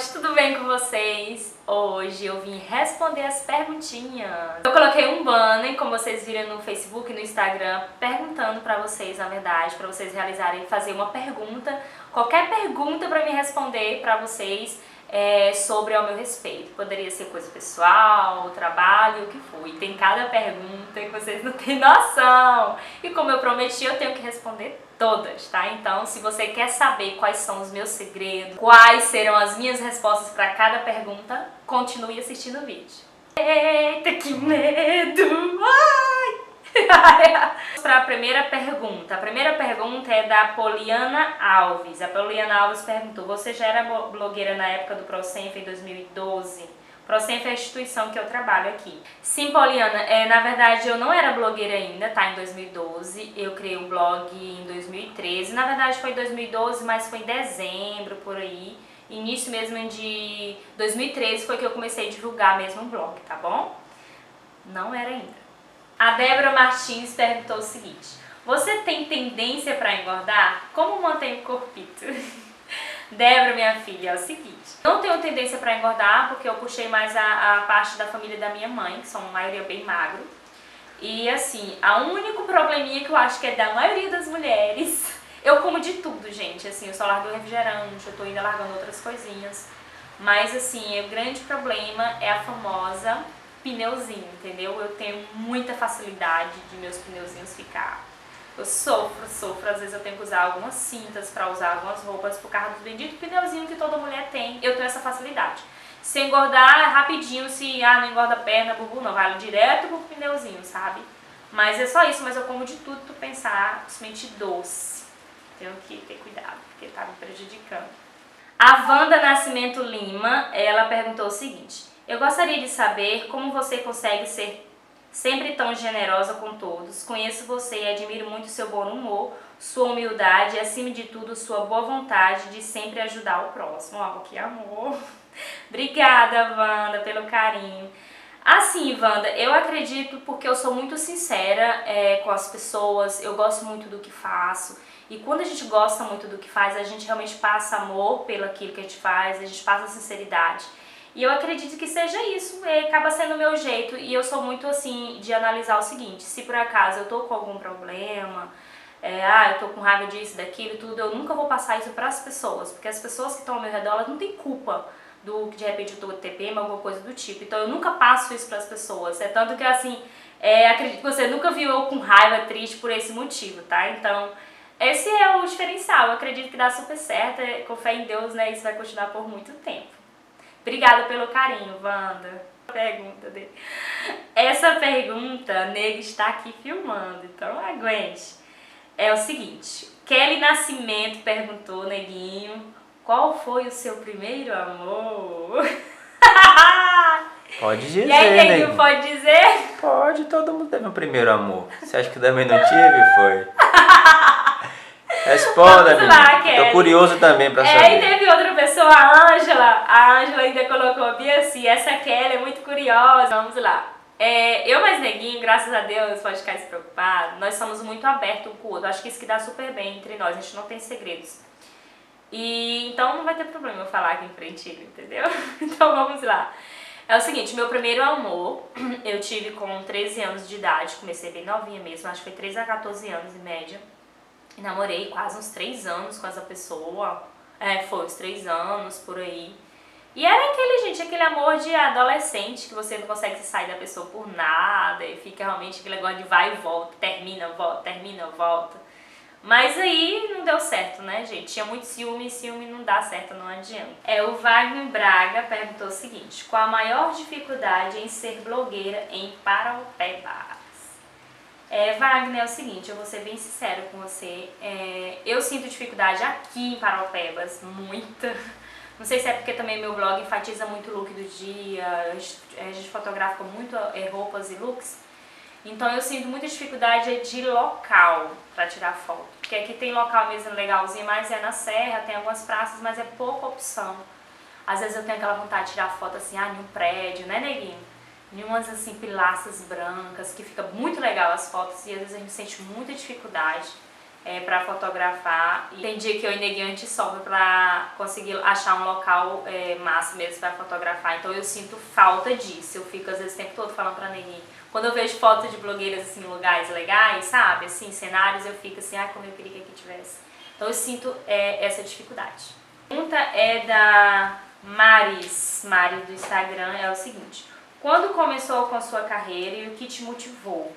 pessoas, tudo bem com vocês? Hoje eu vim responder as perguntinhas. Eu coloquei um banner, como vocês viram no Facebook e no Instagram, perguntando pra vocês, na verdade, pra vocês realizarem, fazer uma pergunta, qualquer pergunta pra me responder pra vocês sobre ao meu respeito. Poderia ser coisa pessoal, trabalho, o que for. E tem cada pergunta que vocês não têm noção. E como eu prometi, eu tenho que responder todas, tá? Então, se você quer saber quais são os meus segredos, quais serão as minhas respostas para cada pergunta, continue assistindo o vídeo. Eita, que medo! Ai! Para a primeira pergunta. A primeira pergunta é da Poliana Alves. A Poliana Alves perguntou: você já era blogueira na época do ProSenf em 2012? ProSenf é a instituição que eu trabalho aqui. Sim, Poliana, na verdade eu não era blogueira ainda, tá? Em 2012, eu criei o blog em 2013. Na verdade foi em 2012, mas foi em dezembro, por aí. Início mesmo de 2013 foi que eu comecei a divulgar mesmo o blog, tá bom? Não era ainda. A Débora Martins perguntou o seguinte: você tem tendência para engordar? Como mantém o corpito? Débora, minha filha, é o seguinte: não tenho tendência para engordar porque eu puxei mais a parte da família da minha mãe, que são a maioria bem magro. E assim, o único probleminha que eu acho que é da maioria das mulheres, eu como de tudo, gente. Assim, eu só largo o refrigerante, eu tô ainda largando outras coisinhas. Mas assim, o grande problema é a famosa pneuzinho, entendeu? Eu tenho muita facilidade de meus pneuzinhos ficar. Eu sofro, às vezes eu tenho que usar algumas cintas pra usar algumas roupas por causa do bendito pneuzinho que toda mulher tem. Eu tenho essa facilidade. Se engordar rapidinho, se não engorda a perna, bubu, não, vai direto pro pneuzinho, sabe? Mas é só isso, mas eu como de tudo pra pensar, principalmente doce. Tenho que ter cuidado, porque tá me prejudicando. A Wanda Nascimento Lima, ela perguntou o seguinte: eu gostaria de saber como você consegue ser sempre tão generosa com todos. Conheço você e admiro muito seu bom humor, sua humildade e, acima de tudo, sua boa vontade de sempre ajudar o próximo. Ó, que amor! Obrigada, Wanda, pelo carinho. Assim, Wanda, eu acredito porque eu sou muito sincera com as pessoas, eu gosto muito do que faço. E quando a gente gosta muito do que faz, a gente realmente passa amor pelo aquilo que a gente faz, a gente passa sinceridade. E eu acredito que seja isso, acaba sendo o meu jeito. E eu sou muito assim de analisar o seguinte: se por acaso eu tô com algum problema, eu tô com raiva disso, daquilo, tudo, eu nunca vou passar isso para as pessoas, porque as pessoas que estão ao meu redor, elas não têm culpa do que de repente eu tô com TPM, alguma coisa do tipo. Então eu nunca passo isso para as pessoas. É tanto que assim, acredito que você nunca viu eu com raiva, triste por esse motivo, tá? Então esse é o diferencial. Eu acredito que dá super certo, com fé em Deus, né? Isso vai continuar por muito tempo. Obrigada pelo carinho, Wanda. Pergunta dele. Essa pergunta, nego está aqui filmando, então aguente. É o seguinte: Kelly Nascimento perguntou, neguinho, qual foi o seu primeiro amor? Pode dizer, e aí, neguinho, neguinho, pode dizer? Pode, todo mundo teve um primeiro amor. Você acha que eu também não tive? Foi. Responda, menino. Tô curioso também pra saber. E teve outra pessoa, a Ângela. A Ângela ainda colocou bem assim: essa Kelly é muito curiosa. Vamos lá. Eu mais neguinho, graças a Deus, pode ficar despreocupado. Nós somos muito abertos um com o outro. Acho que isso que dá super bem entre nós. A gente não tem segredos. E então não vai ter problema eu falar aqui em frente, entendeu? Então vamos lá. É o seguinte: meu primeiro amor eu tive com 13 anos de idade. Comecei bem novinha mesmo, acho que foi 13 a 14 anos em média. E namorei quase uns 3 anos com essa pessoa. Foi uns 3 anos por aí. E era aquele amor de adolescente, que você não consegue sair da pessoa por nada, e fica realmente aquele negócio de vai e volta, termina, volta. Mas aí não deu certo, né, gente? Tinha muito ciúme, e ciúme não dá certo, não adianta. O Wagner Braga perguntou o seguinte: qual a maior dificuldade em ser blogueira em Paraupebas? Wagner, é o seguinte, eu vou ser bem sincera com você, eu sinto dificuldade aqui em Paraupebas, muita. Não sei se é porque também meu blog enfatiza muito o look do dia, a gente fotografa muito roupas e looks, então eu sinto muita dificuldade de local pra tirar foto, porque aqui tem local mesmo legalzinho, mas é na serra, tem algumas praças, mas é pouca opção. Às vezes eu tenho aquela vontade de tirar foto assim, em um prédio, né, neguinho? Em umas assim pilastras brancas, que fica muito legal as fotos, e às vezes a gente sente muita dificuldade. pra fotografar. E tem dia que eu e Neguinho a gente sobe pra conseguir achar um local massa mesmo pra fotografar. Então eu sinto falta disso. Eu fico às vezes o tempo todo falando pra Neguinho. Quando eu vejo fotos de blogueiras assim, em lugares legais, sabe? Assim, cenários, eu fico assim, como eu queria que aqui tivesse. Então eu sinto essa dificuldade. A pergunta é da Mari do Instagram, é o seguinte: quando começou com a sua carreira e o que te motivou?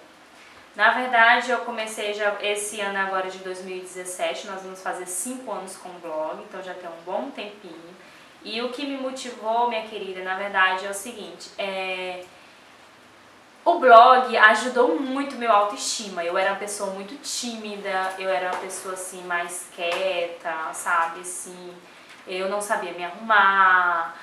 Na verdade, eu comecei já esse ano agora de 2017, nós vamos fazer 5 anos com o blog, então já tem um bom tempinho. E o que me motivou, minha querida, na verdade é o seguinte, o blog ajudou muito meu autoestima. Eu era uma pessoa muito tímida, eu era uma pessoa assim mais quieta, sabe, assim, eu não sabia me arrumar,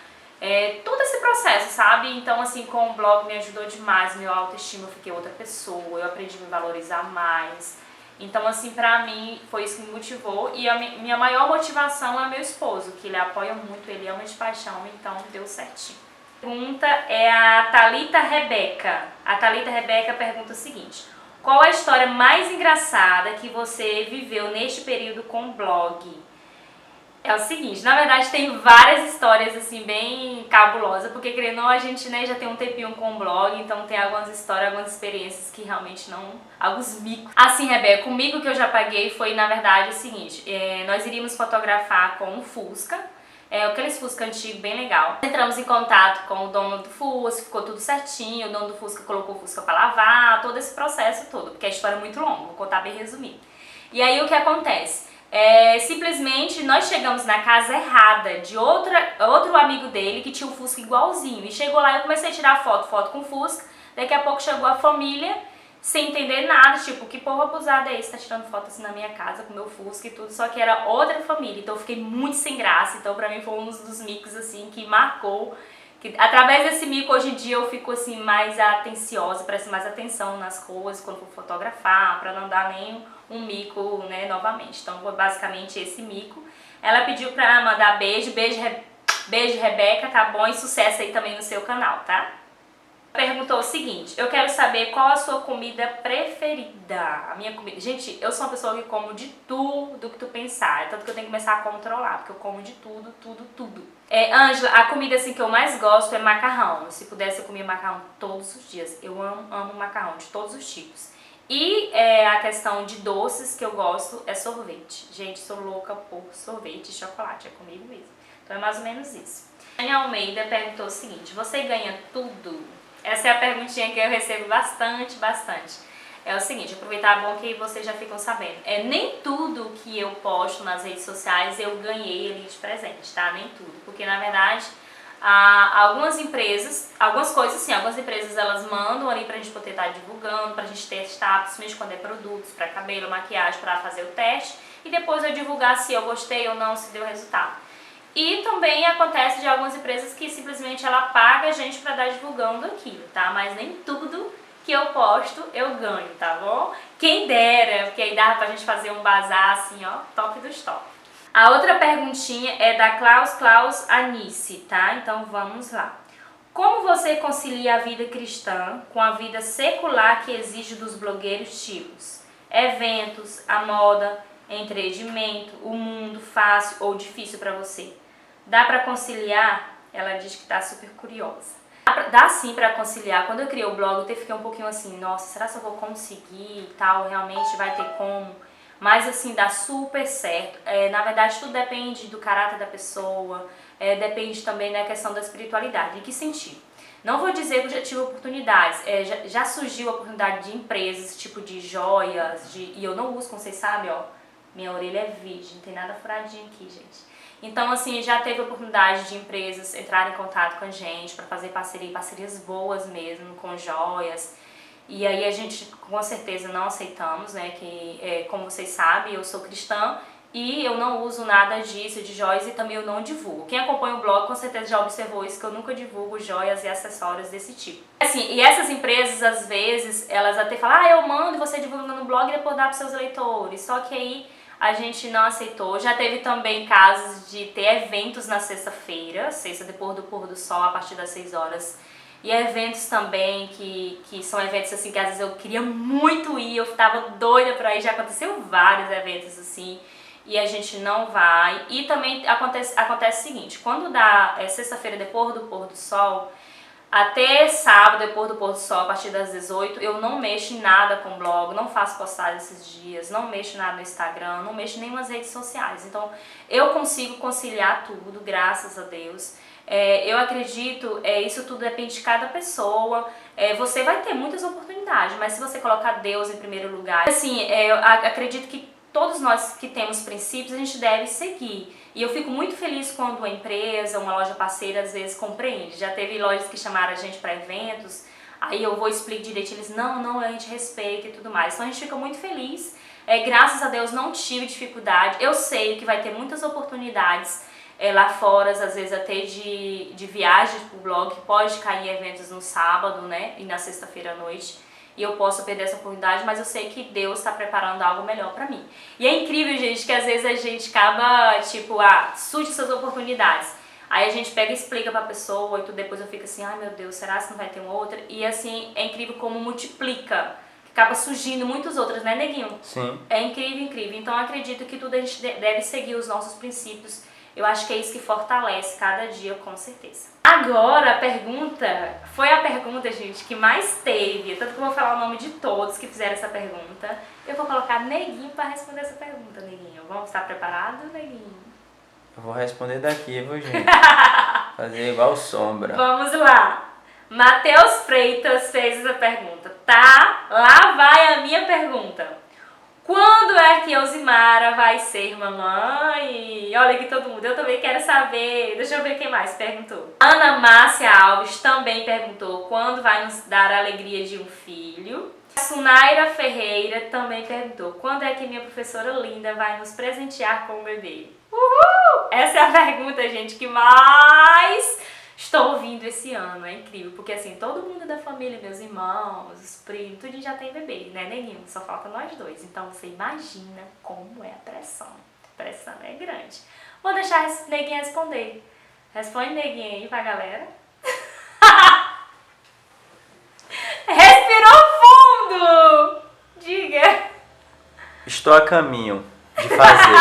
todo esse processo, sabe? Então assim, com o blog me ajudou demais, meu autoestima, eu fiquei outra pessoa, eu aprendi a me valorizar mais. Então assim, pra mim foi isso que me motivou, e a minha maior motivação é meu esposo, que ele apoia muito, ele ama de paixão, então deu certinho. A pergunta é a Thalita Rebeca. A Thalita Rebeca pergunta o seguinte: qual a história mais engraçada que você viveu neste período com o blog? É o seguinte, na verdade tem várias histórias assim bem cabulosas, porque querendo ou não, a gente já tem um tempinho com o blog, então tem algumas histórias, algumas experiências que realmente não, alguns micos. Assim, Rebeca, o mico que eu já paguei foi na verdade o seguinte, nós iríamos fotografar com um Fusca, aqueles Fusca antigo, bem legal. Entramos em contato com o dono do Fusca, ficou tudo certinho, o dono do Fusca colocou o Fusca pra lavar, todo esse processo todo, porque a história é muito longa, vou contar bem resumido. E aí o que acontece? Simplesmente nós chegamos na casa errada de outro amigo dele que tinha um Fusca igualzinho. E chegou lá e eu comecei a tirar foto com o Fusca. Daqui a pouco chegou a família sem entender nada, tipo, que porra abusada é esse? Tá tirando foto assim na minha casa com meu Fusca e tudo. Só que era outra família, então eu fiquei muito sem graça. Então pra mim foi um dos micos assim que marcou. Que, através desse mico hoje em dia eu fico assim mais atenciosa, presto mais atenção nas coisas quando for fotografar, pra não dar nem um mico, né, novamente. Então foi basicamente esse mico. Ela pediu pra mandar beijo, beijo Rebeca, tá bom? E sucesso aí também no seu canal, tá? Perguntou o seguinte: eu quero saber qual a sua comida preferida. A minha comida... Gente, eu sou uma pessoa que como de tudo que tu pensar. Tanto que eu tenho que começar a controlar, porque eu como de tudo, tudo. Ângela, a comida assim que eu mais gosto é macarrão. Se pudesse eu comia macarrão todos os dias. Eu amo macarrão de todos os tipos. E a questão de doces que eu gosto é sorvete. Gente, sou louca por sorvete e chocolate, é comigo mesmo. Então é mais ou menos isso. Ana Almeida perguntou o seguinte: você ganha tudo? Essa é a perguntinha que eu recebo bastante. É o seguinte, aproveitar bom que vocês já ficam sabendo. Nem tudo que eu posto nas redes sociais eu ganhei ali de presente, tá? Nem tudo. Porque na verdade, algumas empresas elas mandam ali pra gente poder estar divulgando, pra gente testar, principalmente quando é produtos, pra cabelo, maquiagem, pra fazer o teste. E depois eu divulgar se eu gostei ou não, se deu resultado. E também acontece de algumas empresas que simplesmente ela paga a gente pra dar divulgando aquilo, tá? Mas nem tudo que eu posto eu ganho, tá bom? Quem dera, porque aí dava pra gente fazer um bazar assim, ó, top dos top. A outra perguntinha é da Klaus Anice, tá? Então vamos lá. Como você concilia a vida cristã com a vida secular que exige dos blogueiros tipos eventos, a moda, entretenimento, o mundo fácil ou difícil pra você? Dá pra conciliar? Ela diz que tá super curiosa. Dá sim pra conciliar. Quando eu criei o blog, eu fiquei um pouquinho assim, nossa, será que eu vou conseguir e tal? Realmente vai ter como? Mas assim, dá super certo. Na verdade, tudo depende do caráter da pessoa, depende também da questão da espiritualidade. Em que sentido? Não vou dizer que eu já tive oportunidades, já surgiu a oportunidade de empresas, tipo de joias, e eu não uso, como vocês sabem, ó, minha orelha é virgem, não tem nada furadinho aqui, gente. Então, assim, já teve a oportunidade de empresas entrarem em contato com a gente para fazer parcerias boas mesmo, com joias. E aí a gente, com certeza, não aceitamos, né, que, como vocês sabem, eu sou cristã e eu não uso nada disso, de joias, e também eu não divulgo. Quem acompanha o blog, com certeza já observou isso, que eu nunca divulgo joias e acessórios desse tipo. Assim, e essas empresas, às vezes, elas até falam, eu mando e você divulga no blog e depois dá para seus leitores. Só que aí a gente não aceitou. Já teve também casos de ter eventos na sexta-feira, depois do pôr do sol, a partir das 6 horas, E eventos também, que são eventos assim que às vezes eu queria muito ir, eu tava doida pra ir, já aconteceu vários eventos assim, e a gente não vai. E também acontece o seguinte, quando dá sexta-feira depois do pôr do sol, até sábado depois do pôr do sol, a partir das 18, eu não mexo em nada com o blog, não faço postagem esses dias, não mexo nada no Instagram, não mexo em nenhuma redes sociais. Então eu consigo conciliar tudo, graças a Deus. Eu acredito, isso tudo depende de cada pessoa. Você vai ter muitas oportunidades, mas se você colocar Deus em primeiro lugar, assim, eu acredito que todos nós que temos princípios, a gente deve seguir. E eu fico muito feliz quando uma empresa, uma loja parceira, às vezes compreende. Já teve lojas que chamaram a gente para eventos, aí eu vou explicar direitinho, eles, não, a gente respeita e tudo mais. Então a gente fica muito feliz. Graças a Deus não tive dificuldade. Eu sei que vai ter muitas oportunidades lá fora, às vezes até de viagem pro blog, pode cair em eventos no sábado, né, e na sexta-feira à noite, e eu posso perder essa oportunidade, mas eu sei que Deus está preparando algo melhor pra mim. E é incrível, gente, que às vezes a gente acaba, tipo, surge essas oportunidades, aí a gente pega e explica pra pessoa, e tudo, depois eu fico assim, ai meu Deus, será que não vai ter uma outra? E assim, é incrível como multiplica, acaba surgindo muitas outras, né, Neguinho? Sim. É incrível, incrível. Então eu acredito que tudo a gente deve seguir os nossos princípios. Eu acho que é isso que fortalece cada dia, com certeza. Agora, a pergunta, foi a pergunta, gente, que mais teve. Tanto que eu vou falar o nome de todos que fizeram essa pergunta. Eu vou colocar Neguinho para responder essa pergunta, Neguinho. Vamos estar preparados, Neguinho? Eu vou responder daqui, viu, gente? Fazer igual sombra. Vamos lá. Matheus Freitas fez essa pergunta, tá? Lá vai a minha pergunta. Quando é que Elzimara vai ser mamãe? Olha aqui todo mundo, eu também quero saber. Deixa eu ver quem mais perguntou. Ana Márcia Alves também perguntou quando vai nos dar a alegria de um filho. Sunaira Ferreira também perguntou quando é que minha professora linda vai nos presentear com o bebê. Uhul! Essa é a pergunta, gente, que mais estou ouvindo esse ano. É incrível, porque assim, todo mundo da família, meus irmãos, os primos, tudo já tem bebê, né, Neguinho? Só falta nós dois. Então você imagina como é a pressão. A pressão é grande. Vou deixar a Neguinho responder. Responde, Neguinho, aí pra galera. Respirou fundo! Diga! Estou a caminho de fazer.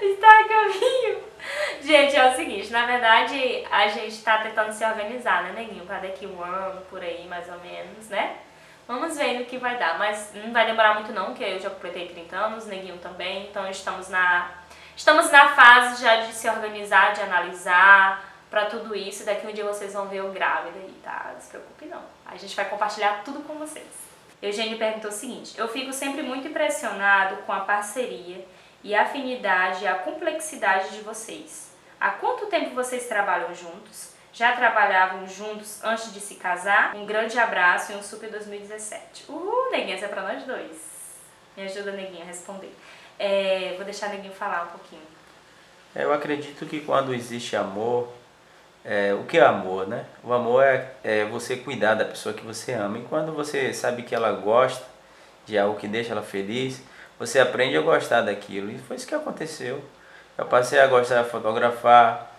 Está a caminho. Gente, é o seguinte, na verdade a gente tá tentando se organizar, né, Neguinho? Pra daqui um ano, por aí, mais ou menos, né? Vamos ver no que vai dar, mas não vai demorar muito não, porque eu já completei 30 anos, Neguinho também, então estamos na fase já de se organizar, de analisar pra tudo isso, e daqui um dia vocês vão ver eu grávida aí, tá? Não se preocupe não, a gente vai compartilhar tudo com vocês. Eugênio perguntou o seguinte, eu fico sempre muito impressionado com a parceria e a afinidade e a complexidade de vocês. Há quanto tempo vocês trabalham juntos? Já trabalhavam juntos antes de se casar? Um grande abraço e um super 2017. Neguinha, essa é pra nós dois. Me ajuda, Neguinha, a responder. Vou deixar a Neguinho falar um pouquinho. Eu acredito que quando existe amor, o que é amor, né? O amor é você cuidar da pessoa que você ama. E quando você sabe que ela gosta de algo que deixa ela feliz, você aprende a gostar daquilo. E foi isso que aconteceu. Eu passei a gostar de fotografar,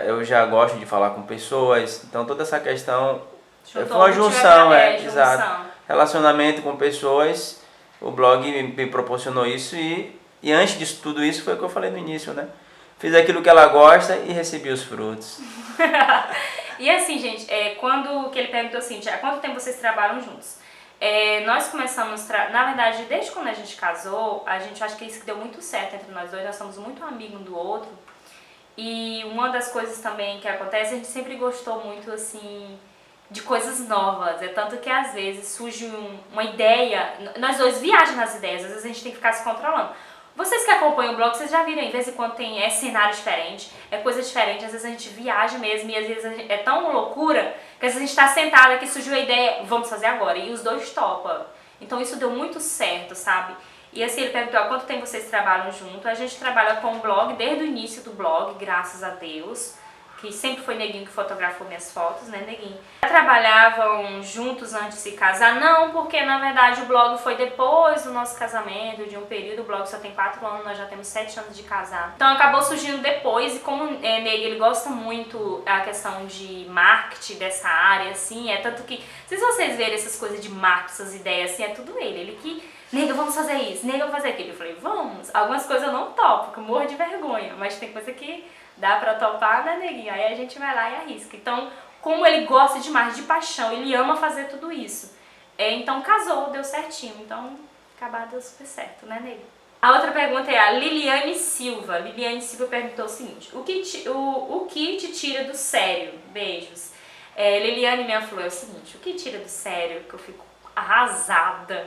eu já gosto de falar com pessoas. Então toda essa questão foi uma junção, exato. Relacionamento com pessoas, o blog me proporcionou isso e antes de tudo isso foi o que eu falei no início, né? Fiz aquilo que ela gosta e recebi os frutos. E assim, gente, quando que ele perguntou assim, há quanto tempo vocês trabalham juntos? Nós começamos, na verdade, desde quando a gente casou, a gente acha que isso deu muito certo entre nós dois, nós somos muito amigos um do outro. E uma das coisas também que acontece, a gente sempre gostou muito, assim, de coisas novas. É tanto que às vezes surge uma ideia, nós dois viajamos nas ideias, às vezes a gente tem que ficar se controlando. Vocês que acompanham o blog, vocês já viram, de vez em quando tem cenário diferente, coisa diferente, às vezes a gente viaja mesmo e às vezes é tão loucura que às vezes a gente tá sentada aqui, surgiu a ideia, vamos fazer agora, e os dois topam. Então isso deu muito certo, sabe? E assim, ele perguntou, há quanto tempo vocês trabalham junto? A gente trabalha com o blog desde o início do blog, graças a Deus, que sempre foi Neguinho que fotografou minhas fotos, né, Neguinho? Trabalhavam juntos antes de se casar? Não, porque na verdade o blog foi depois do nosso casamento, de um período. O blog só tem 4 anos, nós já temos 7 anos de casado. Então acabou surgindo depois, e como Neg, ele gosta muito a questão de marketing dessa área, assim, é tanto que, se vocês verem essas coisas de marketing, essas ideias, assim, é tudo ele que, nega, vamos fazer isso, nega, vamos fazer aquilo. Eu falei, vamos. Algumas coisas eu não topo, porque eu morro de vergonha, mas tem coisa que dá pra topar, né, neguinho? Aí a gente vai lá e arrisca. Então, como ele gosta demais, de paixão, ele ama fazer tudo isso. Então casou, deu certinho. Então, acabar deu super certo, né, nego? A outra pergunta é a Liliane Silva. Liliane Silva perguntou o seguinte: o que te tira do sério? Beijos. Liliane, minha flor, é o seguinte: o que tira do sério, que eu fico arrasada,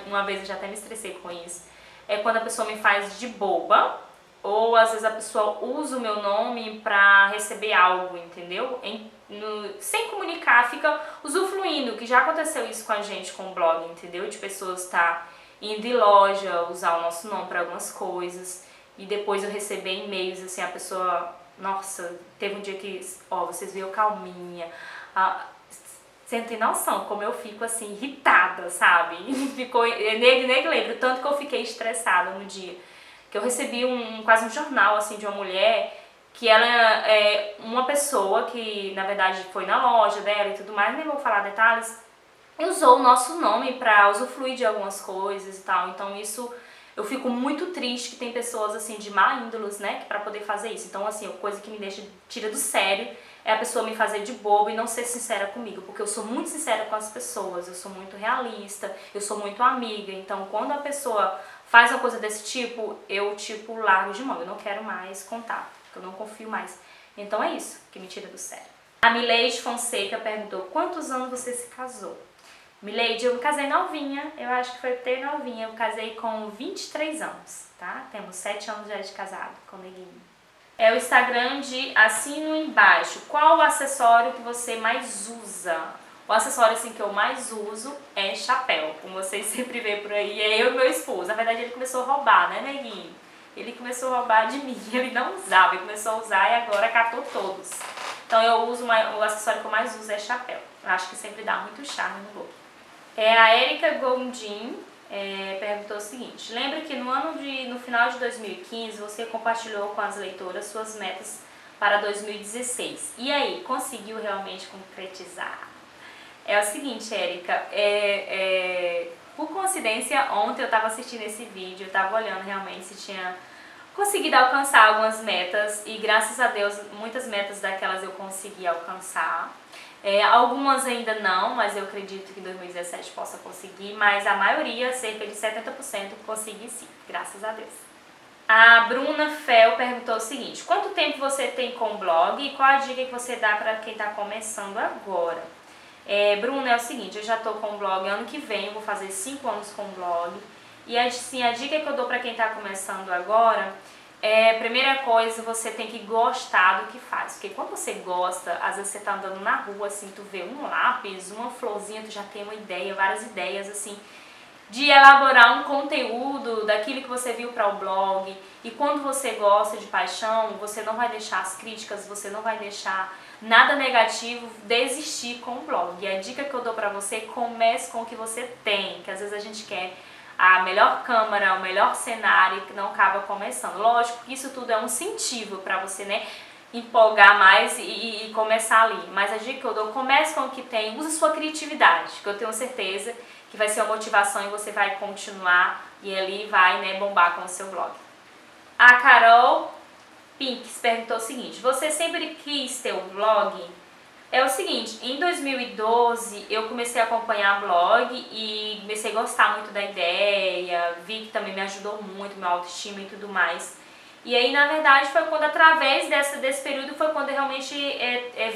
uma vez eu já até me estressei com isso, é quando a pessoa me faz de boba, ou às vezes a pessoa usa o meu nome pra receber algo, entendeu? Sem comunicar, fica usufruindo, que já aconteceu isso com a gente com o blog, entendeu? De pessoas estar indo em loja, usar o nosso nome para algumas coisas, e depois eu receber e-mails, assim, a pessoa, nossa, teve um dia que, ó, vocês viram calminha, você não tem noção como eu fico assim, irritada, sabe? Ficou, nem lembro, tanto que eu fiquei estressada no dia. Que eu recebi quase um jornal assim de uma mulher, que ela é uma pessoa que na verdade foi na loja dela e tudo mais, nem vou falar detalhes, e usou o nosso nome para usufruir de algumas coisas e tal. Então isso, eu fico muito triste que tem pessoas assim de má índolos, né, para poder fazer isso. Então assim, a coisa que me tira do sério é a pessoa me fazer de bobo e não ser sincera comigo, porque eu sou muito sincera com as pessoas, eu sou muito realista, eu sou muito amiga. Então quando a pessoa faz uma coisa desse tipo, eu tipo largo de mão, eu não quero mais contato, porque eu não confio mais. Então é isso que me tira do sério. A Mileide Fonseca perguntou: quantos anos você se casou? Mileide, eu me casei novinha, eu acho que foi ter novinha, eu casei com 23 anos, tá? Temos 7 anos já de casado com o Neguinho. É o Instagram de assino embaixo. Qual o acessório que você mais usa? O acessório assim que eu mais uso é chapéu, como vocês sempre veem por aí, é eu e meu esposo. Na verdade ele começou a roubar, né, Neguinho? Ele começou a roubar de mim, ele não usava, ele começou a usar e agora catou todos. Então eu uso, o acessório que eu mais uso é chapéu. Eu acho que sempre dá muito charme no look. A Erika Gondim perguntou o seguinte: lembra que no final de 2015 você compartilhou com as leitoras suas metas para 2016. E aí, conseguiu realmente concretizar? É o seguinte, Erika, por coincidência, ontem eu estava assistindo esse vídeo, eu estava olhando realmente se tinha conseguido alcançar algumas metas, e graças a Deus muitas metas daquelas eu consegui alcançar. Algumas ainda não, mas eu acredito que em 2017 possa conseguir, mas a maioria, cerca de 70%, consegui sim, graças a Deus. A Bruna Fel perguntou o seguinte: quanto tempo você tem com o blog e qual a dica que você dá para quem está começando agora? Bruna, é o seguinte, eu já estou com o blog ano que vem, eu vou fazer 5 anos com o blog, e assim, a dica que eu dou para quem está começando agora primeira coisa, você tem que gostar do que faz, porque quando você gosta, às vezes você tá andando na rua, assim, tu vê um lápis, uma florzinha, tu já tem uma ideia, várias ideias, assim, de elaborar um conteúdo daquilo que você viu para o blog. E quando você gosta de paixão, você não vai deixar as críticas, você não vai deixar nada negativo desistir com o blog. E a dica que eu dou para você: comece com o que você tem, que às vezes a gente quer a melhor câmera, o melhor cenário, que não acaba começando. Lógico que isso tudo é um incentivo para você, né, empolgar mais e começar ali. Mas a dica que eu dou: comece com o que tem, use sua criatividade, que eu tenho certeza que vai ser uma motivação e você vai continuar e ali vai, né, bombar com o seu blog. A Carol Pinks perguntou o seguinte: você sempre quis ter um blog? É o seguinte, em 2012 eu comecei a acompanhar blog e comecei a gostar muito da ideia, vi que também me ajudou muito, meu autoestima e tudo mais. E aí, na verdade, foi quando, através desse período, foi quando realmente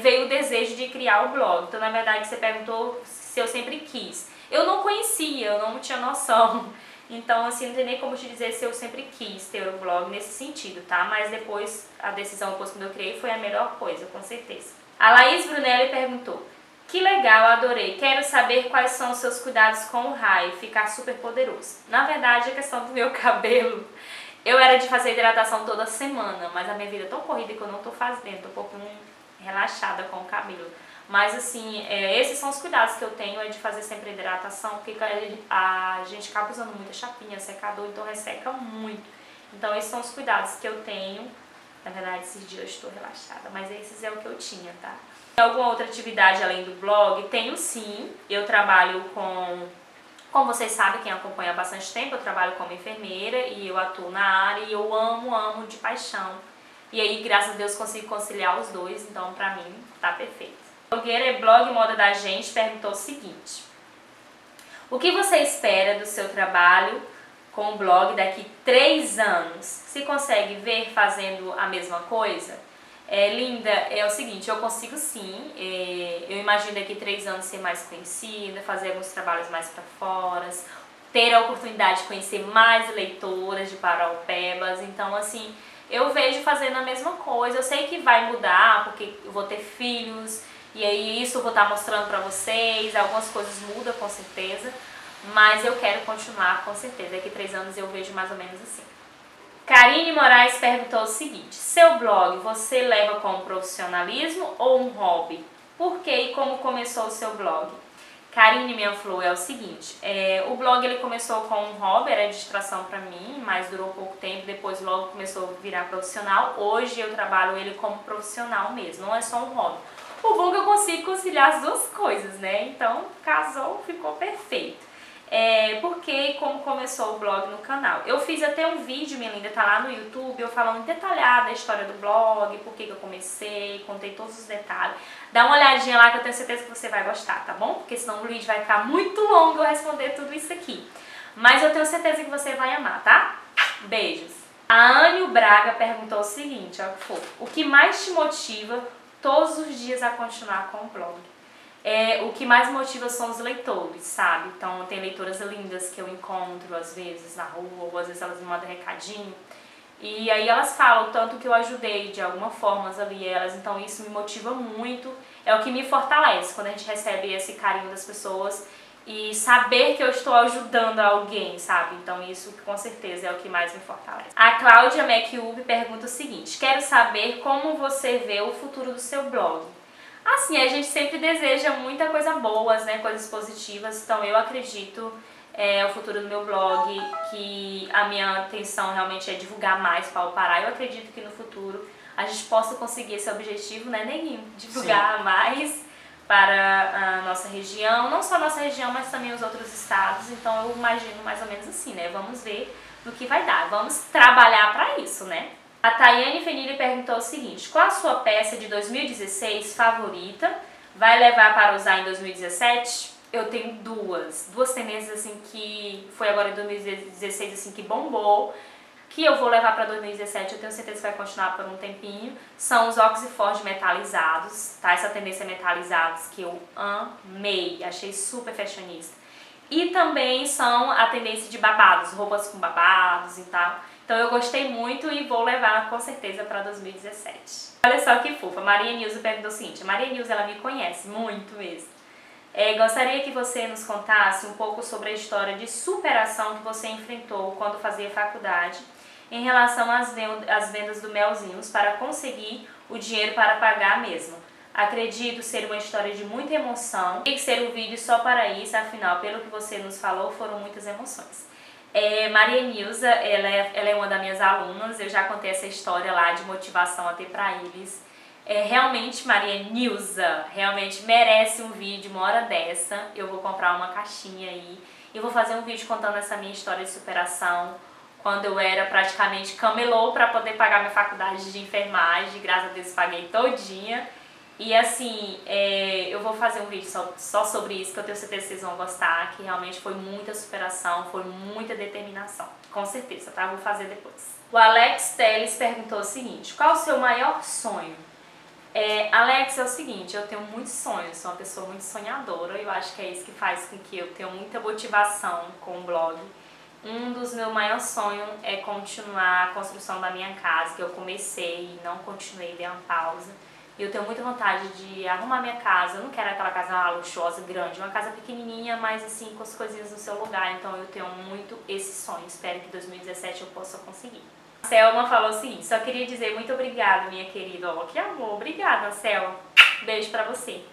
veio o desejo de criar o blog. Então, na verdade, você perguntou se eu sempre quis. Eu não conhecia, eu não tinha noção. Então, assim, não tem nem como te dizer se eu sempre quis ter o blog nesse sentido, tá? Mas depois, a decisão depois quando eu criei foi a melhor coisa, com certeza. A Laís Brunelli perguntou: que legal, adorei. Quero saber quais são os seus cuidados com o raio, ficar super poderoso. Na verdade, a questão do meu cabelo, Eu era de fazer hidratação toda semana, mas a minha vida é tão corrida que eu não tô fazendo, tô um pouquinho relaxada com o cabelo. Mas assim, esses são os cuidados que eu tenho, é de fazer sempre hidratação, porque a gente acaba usando muita chapinha, secador, então resseca muito. Então esses são os cuidados que eu tenho. Na verdade, esses dias eu estou relaxada, mas esses é o que eu tinha, tá? Tem alguma outra atividade além do blog? Tenho sim, eu trabalho como vocês sabem, quem acompanha há bastante tempo, eu trabalho como enfermeira e eu atuo na área e eu amo de paixão. E aí, graças a Deus, consigo conciliar os dois, então pra mim tá perfeito. Blogueira Blog Moda da Gente perguntou o seguinte: o que você espera do seu trabalho com o blog daqui 3 anos? Se consegue ver fazendo a mesma coisa? Linda, é o seguinte, eu consigo sim, eu imagino daqui 3 anos ser mais conhecida, fazer alguns trabalhos mais para fora, ter a oportunidade de conhecer mais leitoras de Paraupebas, então assim, eu vejo fazendo a mesma coisa. Eu sei que vai mudar, porque eu vou ter filhos, e aí isso eu vou estar mostrando pra vocês, algumas coisas mudam com certeza, mas eu quero continuar com certeza. Daqui 3 anos eu vejo mais ou menos assim. Karine Moraes perguntou o seguinte: seu blog você leva como profissionalismo ou um hobby? Por que e como começou o seu blog? Karine, minha flor, é o seguinte, o blog ele começou com um hobby, era distração pra mim, mas durou pouco tempo, depois logo começou a virar profissional. Hoje eu trabalho ele como profissional mesmo, não é só um hobby. O bom é que eu consigo conciliar as duas coisas, né? Então, casou, ficou perfeito. Porque como começou o blog no canal. Eu fiz até um vídeo, minha linda, tá lá no YouTube, eu falando detalhada a história do blog, por que eu comecei, contei todos os detalhes. Dá uma olhadinha lá que eu tenho certeza que você vai gostar, tá bom? Porque senão o vídeo vai ficar muito longo eu responder tudo isso aqui. Mas eu tenho certeza que você vai amar, tá? Beijos! A Anio Braga perguntou o seguinte, ó, que fofo: o que mais te motiva todos os dias a continuar com o blog? O que mais motiva são os leitores, sabe? Então tem leitoras lindas que eu encontro às vezes na rua, ou às vezes elas me mandam recadinho. E aí elas falam o tanto que eu ajudei de alguma forma ali elas, então isso me motiva muito, é o que me fortalece quando a gente recebe esse carinho das pessoas e saber que eu estou ajudando alguém, sabe? Então isso com certeza é o que mais me fortalece. A Cláudia MacUb pergunta o seguinte: quero saber como você vê o futuro do seu blog. Assim, a gente sempre deseja muita coisa boas, né, coisas positivas, então eu acredito o futuro do meu blog, que a minha intenção realmente é divulgar mais para o Pará. Eu acredito que no futuro a gente possa conseguir esse objetivo, né, Neguinho? Divulgar Sim. mais para a nossa região, não só a nossa região, mas também os outros estados, então eu imagino mais ou menos assim, né, vamos ver no que vai dar, vamos trabalhar para isso, né? A Tayane Fenili perguntou o seguinte: qual a sua peça de 2016 favorita? Vai levar para usar em 2017? Eu tenho duas tendências assim que foi agora em 2016 assim que bombou, que eu vou levar para 2017, eu tenho certeza que vai continuar por um tempinho. São os Oxford metalizados, tá? Essa tendência metalizados que eu amei, achei super fashionista. E também são a tendência de babados, roupas com babados e tal. Então eu gostei muito e vou levar com certeza para 2017. Olha só que fofa, Maria Nilza perguntou o seguinte: a Maria Nilza, ela me conhece muito mesmo. Gostaria que você nos contasse um pouco sobre a história de superação que você enfrentou quando fazia faculdade em relação às vendas do Melzinhos para conseguir o dinheiro para pagar mesmo. Acredito ser uma história de muita emoção. Tem que ser um vídeo só para isso, afinal, pelo que você nos falou, foram muitas emoções. Maria Nilza, ela é uma das minhas alunas, eu já contei essa história lá de motivação até para eles. Realmente, Maria Nilza, realmente merece um vídeo uma hora dessa. Eu vou comprar uma caixinha aí e vou fazer um vídeo contando essa minha história de superação, quando eu era praticamente camelô para poder pagar minha faculdade de enfermagem, graças a Deus paguei todinha. E assim, eu vou fazer um vídeo só sobre isso, que eu tenho certeza que vocês vão gostar, que realmente foi muita superação, foi muita determinação. Com certeza, tá? Vou fazer depois. O Alex Teles perguntou o seguinte: qual o seu maior sonho? Alex, é o seguinte, eu tenho muitos sonhos, sou uma pessoa muito sonhadora, e eu acho que é isso que faz com que eu tenha muita motivação com o blog. Um dos meus maiores sonhos é continuar a construção da minha casa, que eu comecei e não continuei, dei uma pausa. Eu tenho muita vontade de arrumar minha casa. Eu não quero aquela casa luxuosa, grande, uma casa pequenininha, mas assim, com as coisinhas no seu lugar. Então eu tenho muito esse sonho. Espero que em 2017 eu possa conseguir. A Selma falou o seguinte: só queria dizer muito obrigada, minha querida. Oh, que amor. Obrigada, Selma. Beijo pra você.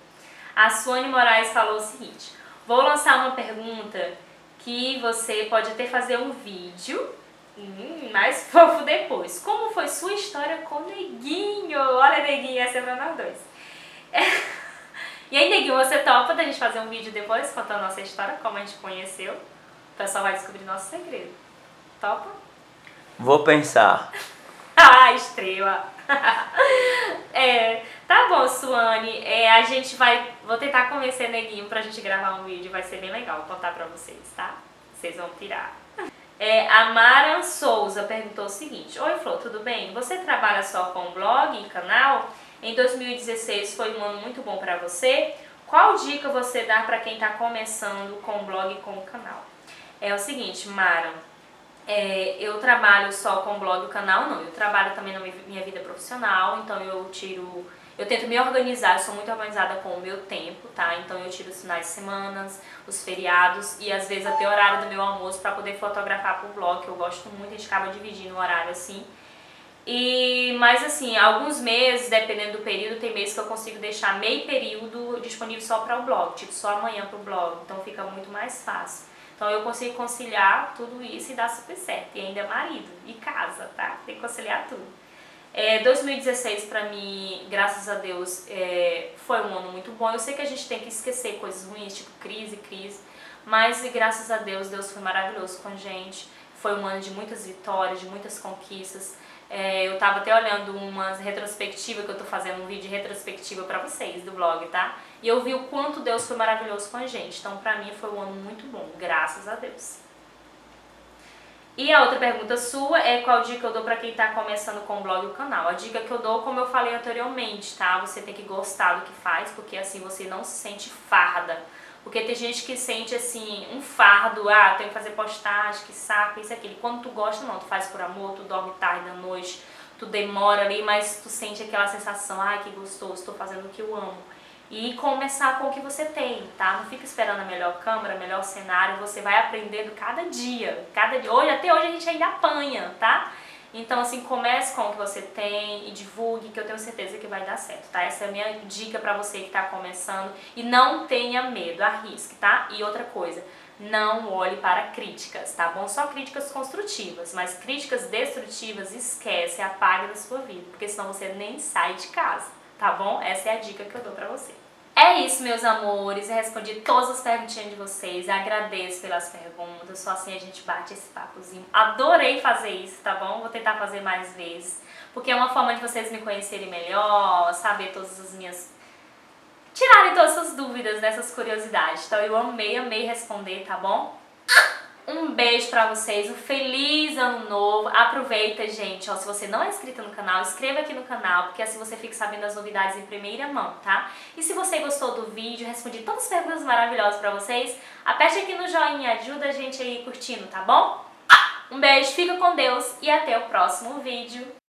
A Suane Moraes falou o seguinte: vou lançar uma pergunta que você pode até fazer um vídeo mais fofo depois. Como foi sua história com o Neguinho? Olha, Neguinho, essa é pra nós dois. E aí, Neguinho, você topa da gente fazer um vídeo depois contando a nossa história, como a gente conheceu? O pessoal vai descobrir nosso segredo. Topa? Vou pensar. Ah, estrela. Tá bom, Suane. A gente vou tentar convencer Neguinho pra gente gravar um vídeo. Vai ser bem legal contar pra vocês, tá? Vocês vão pirar. A Mara Souza perguntou o seguinte: oi, Flor, tudo bem? Você trabalha só com blog e canal? Em 2016 foi um ano muito bom pra você. Qual dica você dá pra quem tá começando com o blog e com o canal? É o seguinte, Mara, eu trabalho só com blog e canal, não. Eu trabalho também na minha vida profissional, então eu tento me organizar, eu sou muito organizada com o meu tempo, tá? Então eu tiro os finais de semana, os feriados e às vezes até o horário do meu almoço para poder fotografar pro blog, que eu gosto muito, a gente acaba dividindo o horário assim. Mas assim, alguns meses, dependendo do período, tem meses que eu consigo deixar meio período disponível só para o blog, tipo só amanhã pro blog, então fica muito mais fácil. Então eu consigo conciliar tudo isso e dá super certo, e ainda é marido e casa, tá? Tem que conciliar tudo. 2016 pra mim, graças a Deus, foi um ano muito bom. Eu sei que a gente tem que esquecer coisas ruins, tipo crise, mas graças a Deus, Deus foi maravilhoso com a gente. Foi um ano de muitas vitórias, de muitas conquistas. Eu tava até olhando umas retrospectivas, que eu tô fazendo um vídeo de retrospectiva pra vocês do blog, tá? E eu vi o quanto Deus foi maravilhoso com a gente. Então pra mim foi um ano muito bom, graças a Deus. E a outra pergunta sua é qual dica eu dou pra quem tá começando com o blog e o canal. A dica que eu dou, como eu falei anteriormente, tá? Você tem que gostar do que faz, porque assim você não se sente farda. Porque tem gente que sente assim, um fardo, tenho que fazer postagem, que saco, isso e aquilo. Quando tu gosta, não, tu faz por amor, tu dorme tarde da noite, tu demora ali, mas tu sente aquela sensação, que gostoso, tô fazendo o que eu amo. E começar com o que você tem, tá? Não fica esperando a melhor câmera, melhor cenário, você vai aprendendo cada dia. Até hoje a gente ainda apanha, tá? Então assim, comece com o que você tem e divulgue, que eu tenho certeza que vai dar certo, tá? Essa é a minha dica pra você que tá começando. E não tenha medo, arrisque, tá? E outra coisa, não olhe para críticas, tá bom? Só críticas construtivas, mas críticas destrutivas, esquece, apaga da sua vida, porque senão você nem sai de casa, tá bom? Essa é a dica que eu dou pra você. É isso, meus amores, eu respondi todas as perguntinhas de vocês, agradeço pelas perguntas, só assim a gente bate esse papozinho. Adorei fazer isso, tá bom? Vou tentar fazer mais vezes, porque é uma forma de vocês me conhecerem melhor, saber todas as minhas... tirarem todas essas dúvidas, dessas curiosidades. Então eu amei responder, tá bom? Um beijo pra vocês, um feliz ano novo. Aproveita, gente, se você não é inscrito no canal, inscreva aqui no canal, porque assim você fica sabendo das novidades em primeira mão, tá? E se você gostou do vídeo, respondi todas as perguntas maravilhosas pra vocês, aperte aqui no joinha, ajuda a gente aí curtindo, tá bom? Um beijo, fica com Deus e até o próximo vídeo.